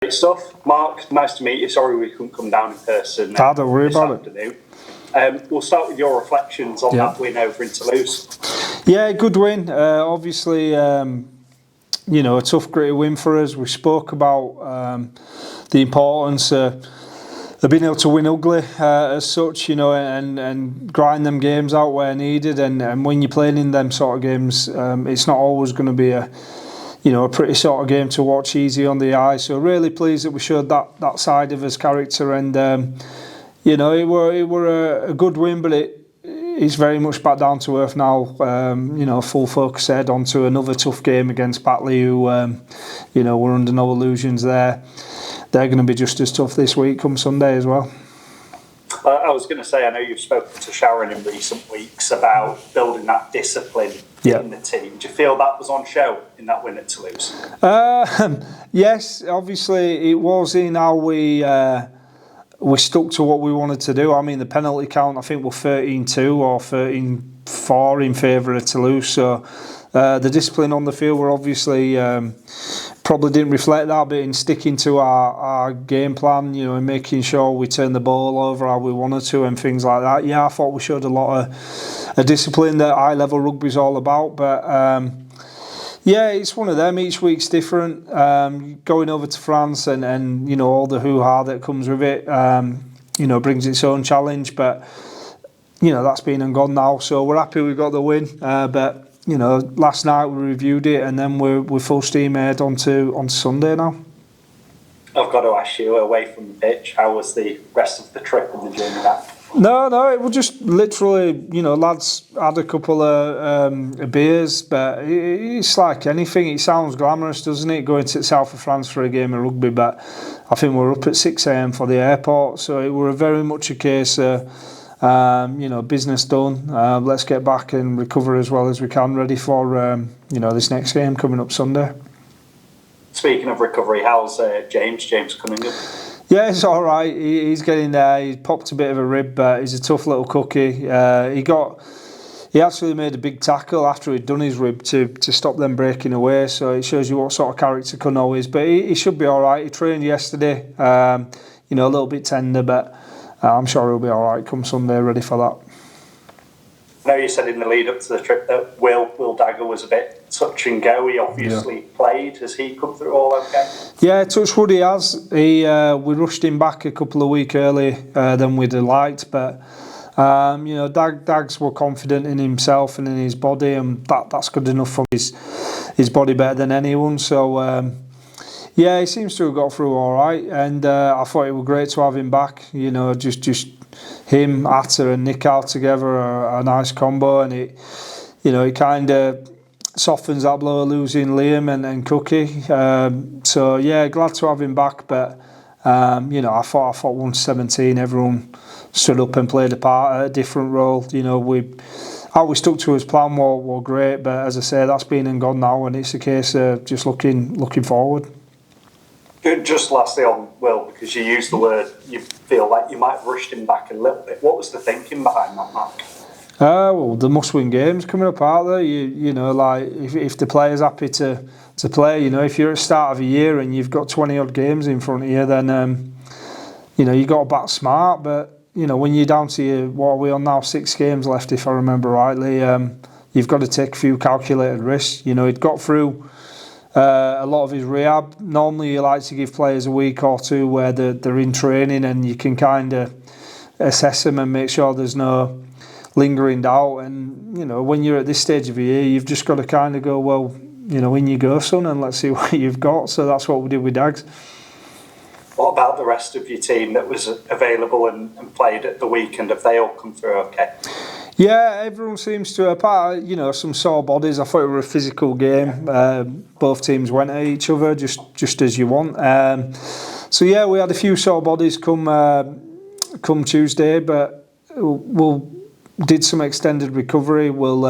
Great stuff. Mark, nice to meet you. Sorry we couldn't come down in person Don't worry about afternoon. We'll start with your reflections on that win over in Toulouse. Yeah, good win. Obviously, a tough, gritty win for us. We spoke about the importance of being able to win ugly as such, and grind them games out where needed. And when you're playing in them sort of games, it's not always going to be a pretty sort of game to watch, easy on the eye. So really pleased that we showed that side of his character, and it were a good win, but it's very much back down to earth now. Full focus head onto another tough game against Batley, who we're under no illusions there. They're going to be just as tough this week come Sunday as well. I was going to say, I know you've spoken to Sharon in recent weeks about building that discipline in the team. Do you feel that was on show in that win at Toulouse? Yes, obviously it was in how we stuck to what we wanted to do. I mean, the penalty count, I think, were 13-2 or 13-4 in favour of Toulouse. So the discipline on the field were obviously probably didn't reflect that, but in sticking to our game plan, and making sure we turned the ball over how we wanted to and things like that. Yeah, I thought we showed a lot of discipline that high level rugby is all about. But it's one of them. Each week's different. Going over to France and all the hoo-ha that comes with it, brings its own challenge. But that's been and gone now. So we're happy we got the win. But last night we reviewed it, and then we're full steam ahead on Sunday now. I've got to ask you, away from the pitch, how was the rest of the trip and the journey back? No, it was just literally, lads had a couple of beers, but it's like anything. It sounds glamorous, doesn't it, going to the south of France for a game of rugby, but I think we're up at 6 a.m. for the airport, so it were very much a case of business done. Let's get back and recover as well as we can, ready for this next game coming up Sunday. Speaking of recovery, how's James coming up? Yeah, it's all right. He's getting there. He popped a bit of a rib, but he's a tough little cookie. He actually made a big tackle after he'd done his rib to stop them breaking away. So it shows you what sort of character Cano is. But he should be all right. He trained yesterday. A little bit tender, but I'm sure he'll be all right come Sunday, ready for that. I know you said in the lead up to the trip that Will Dagger was a bit touch and go. He obviously played. Has he come through all okay? Yeah, touch wood, he has. We rushed him back a couple of weeks earlier than we'd have liked, but Dags were confident in himself and in his body, and that's good enough for his body, better than anyone. So he seems to have got through all right, and I thought it was great to have him back. Just him, Atta and Nick out together are a nice combo, and it kind of softens that blow losing Liam and Cookie. Glad to have him back, but I thought 117 everyone stood up and played a part, a different role. How we stuck to his plan were great, but as I say, that's been and gone now, and it's a case of just looking forward. Just lastly on Will, because you used the word, you feel like you might have rushed him back a little bit. What was the thinking behind that, Mark? Well, the must-win games coming up out there. If the player's happy to play, if you're at the start of a year and you've got 20 odd games in front of you, then you got to bat smart. But when you're down to what are we on now, 6 games left, if I remember rightly, you've got to take a few calculated risks. He'd got through a lot of his rehab. Normally you like to give players a week or two where they're in training and you can kind of assess them and make sure there's no lingering doubt. And when you're at this stage of the year, you've just got to kind of go, well, in you go, son, and let's see what you've got. So that's what we did with Dags. What about the rest of your team that was available and played at the weekend? Have they all come through okay? Yeah, everyone seems to, apart some sore bodies. I thought it was a physical game. Both teams went at each other just as you want. We had a few sore bodies come Tuesday, but we'll did some extended recovery. We'll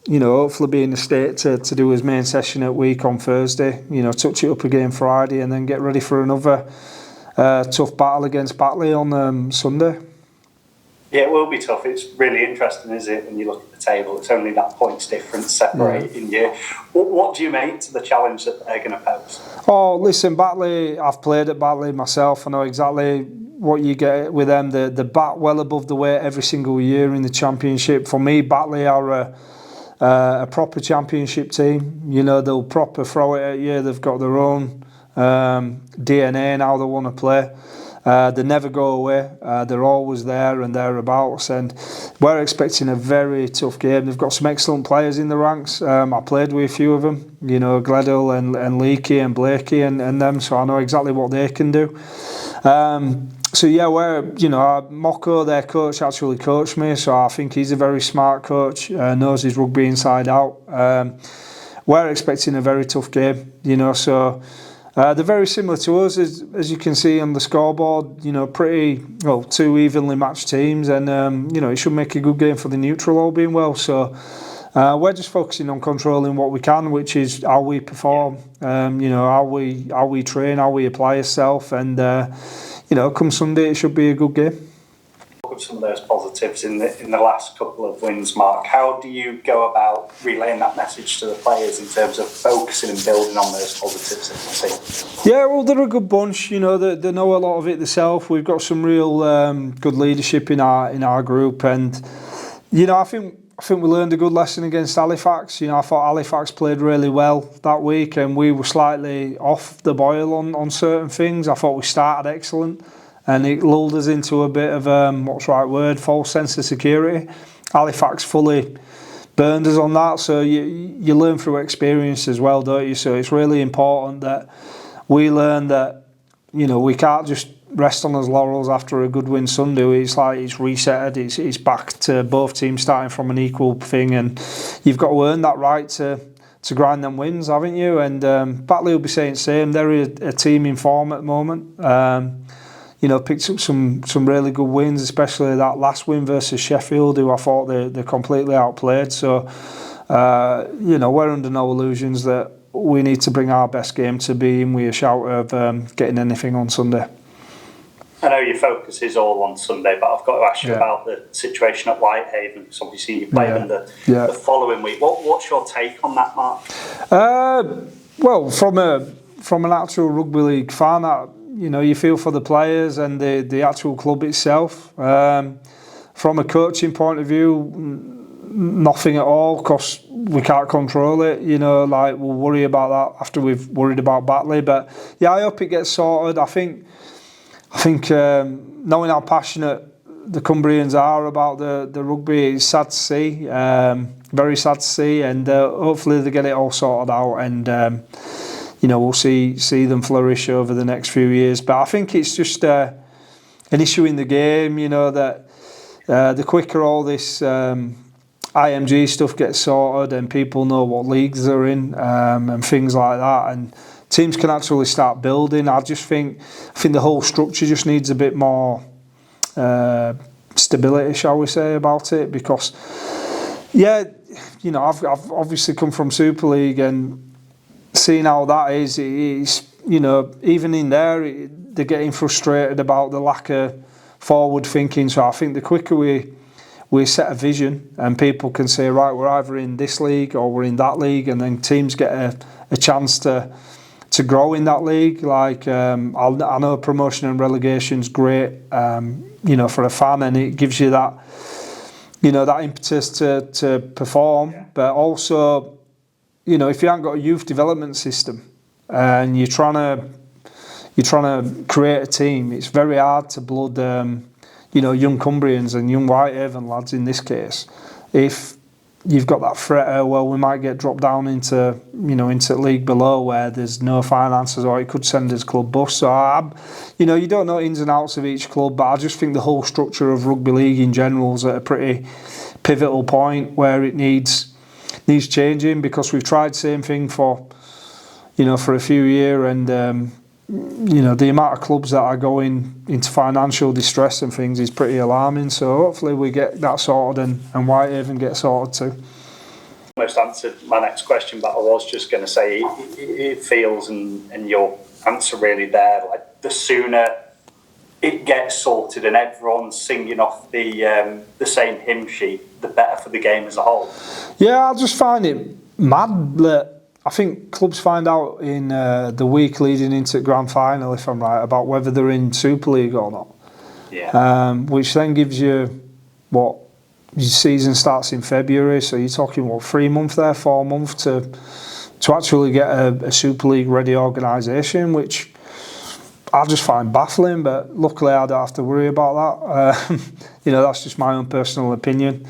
hopefully be in the state to do his main session at week on Thursday. Touch it up again Friday, and then get ready for another tough battle against Batley on Sunday. Yeah, it will be tough. It's really interesting, isn't it, when you look at the table? It's only that points difference separating you. What do you make to the challenge that they're going to pose? Oh, listen, Batley, I've played at Batley myself. I know exactly what you get with them. They bat well above the weight every single year in the championship. For me, Batley are a proper championship team. You know, they'll proper throw it at you. They've got their own DNA and how they want to play. They never go away. They're always there and thereabouts, and we're expecting a very tough game. They've got some excellent players in the ranks. I played with a few of them, you know, Gledhill and Leakey and Blakey and them, so I know exactly what they can do. So yeah, Moko, their coach, actually coached me, so I think he's a very smart coach, knows his rugby inside out. We're expecting a very tough game, you know, so they're very similar to us, as you can see on the scoreboard, you know, two evenly matched teams, and, you know, it should make a good game for the neutral, all being well. So we're just focusing on controlling what we can, which is how we perform, you know, how we train, how we apply ourselves, and, you know, come Sunday, it should be a good game. Look at some of those positives in the last couple of wins, Mark. How do you go about relaying that message to the players in terms of focusing and building on those positives that you see? Yeah, well, they're a good bunch. You know, they know a lot of it themselves. We've got some real good leadership in our group, and you know, I think we learned a good lesson against Halifax. You know, I thought Halifax played really well that week, and we were slightly off the boil on certain things. I thought we started excellent, and it lulled us into a bit of false sense of security. Halifax fully burned us on that, so you learn through experience as well, don't you? So it's really important that we learn that, you know, we can't just rest on his laurels after a good win Sunday. It's like it's resetted, it's back to both teams starting from an equal thing, and you've got to earn that right to grind them wins, haven't you? And Batley will be saying the same. They're a team in form at the moment. You know, picked up some really good wins, especially that last win versus Sheffield, who I thought they completely outplayed. So, you know, we're under no illusions that we need to bring our best game to be in with a shout of getting anything on Sunday. I know your focus is all on Sunday, but I've got to ask you about the situation at Whitehaven, because obviously you play them the following week. What's your take on that, Mark? Well, from an actual rugby league fan, you know, you feel for the players and the actual club itself. From a coaching point of view, nothing at all, because we can't control it. You know, like, we'll worry about that after we've worried about Batley. But yeah, I hope it gets sorted. I think knowing how passionate the Cumbrians are about the rugby, it's sad to see, very sad to see, and hopefully they get it all sorted out, and you know, we'll see them flourish over the next few years. But I think it's just an issue in the game, you know, that the quicker all this IMG stuff gets sorted and people know what leagues they're in, and things like that, and teams can actually start building. I think the whole structure just needs a bit more stability, shall we say, about it, because yeah, you know, I've obviously come from Super League, and seeing how that is, you know, even in there, they're getting frustrated about the lack of forward thinking. So I think the quicker we set a vision and people can say, right, we're either in this league or we're in that league, and then teams get a chance to grow in that league. Like, I know promotion and relegation's great, you know, for a fan, and it gives you that, you know, that impetus to perform, but also, you know, if you haven't got a youth development system and you're trying to create a team, it's very hard to blood, you know, young Cumbrians and young Whitehaven lads in this case. If you've got that threat, well, we might get dropped down into league below where there's no finances, or it could send us club bust. So you know, you don't know ins and outs of each club, but I just think the whole structure of rugby league in general is at a pretty pivotal point where it needs changing, because we've tried the same thing for a few years, and you know, the amount of clubs that are going into financial distress and things is pretty alarming. So hopefully we get that sorted, and Whitehaven get sorted too. Almost answered my next question, but I was just going to say it feels, and your answer really there, like the sooner it gets sorted and everyone's singing off the same hymn sheet, the better for the game as a whole. Yeah, I just find it mad that I think clubs find out in the week leading into the grand final, if I'm right, about whether they're in Super League or not. Yeah. Which then gives you, what, your season starts in February, so you're talking, what, 3 months there, 4 months to actually get a Super League ready organisation, which I just find baffling, but luckily I don't have to worry about that. That's just my own personal opinion.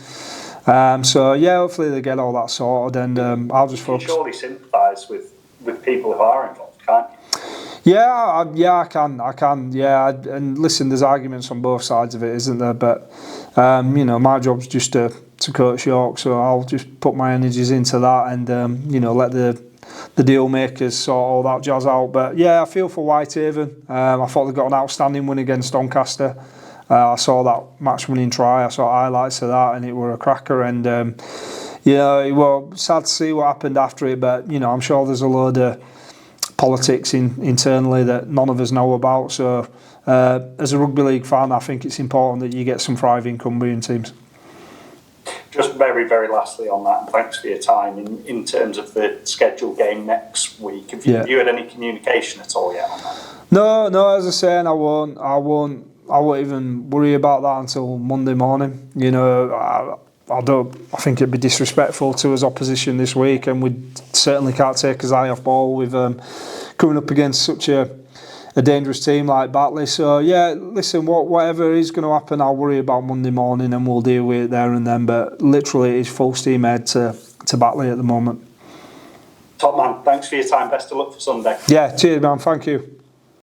So yeah, hopefully they get all that sorted, and I'll just focus. You can surely sympathise with people who are involved, can't you? Yeah, I can. Yeah, and listen, there's arguments on both sides of it, isn't there? But my job's just to coach York, so I'll just put my energies into that, and let the deal makers sort all that jazz out. But yeah, I feel for Whitehaven. I thought they got an outstanding win against Doncaster. I saw that match-winning try. I saw highlights of that, and it were a cracker. And it was sad to see what happened after it. But I'm sure there's a load of politics internally that none of us know about. So, as a rugby league fan, I think it's important that you get some thriving Cumbrian teams. Just very, very lastly on that, and thanks for your time. In terms of the scheduled game next week, have you had any communication at all yet on that? No. As I say, I won't even worry about that until Monday morning. I think it'd be disrespectful to us opposition this week, and we certainly can't take his eye off ball with coming up against such a dangerous team like Batley. So yeah, listen, whatever is going to happen, I'll worry about Monday morning, and we'll deal with it there and then. But literally, it's full steam ahead to Batley at the moment. Top man, thanks for your time. Best of luck for Sunday. Yeah, cheers, man. Thank you.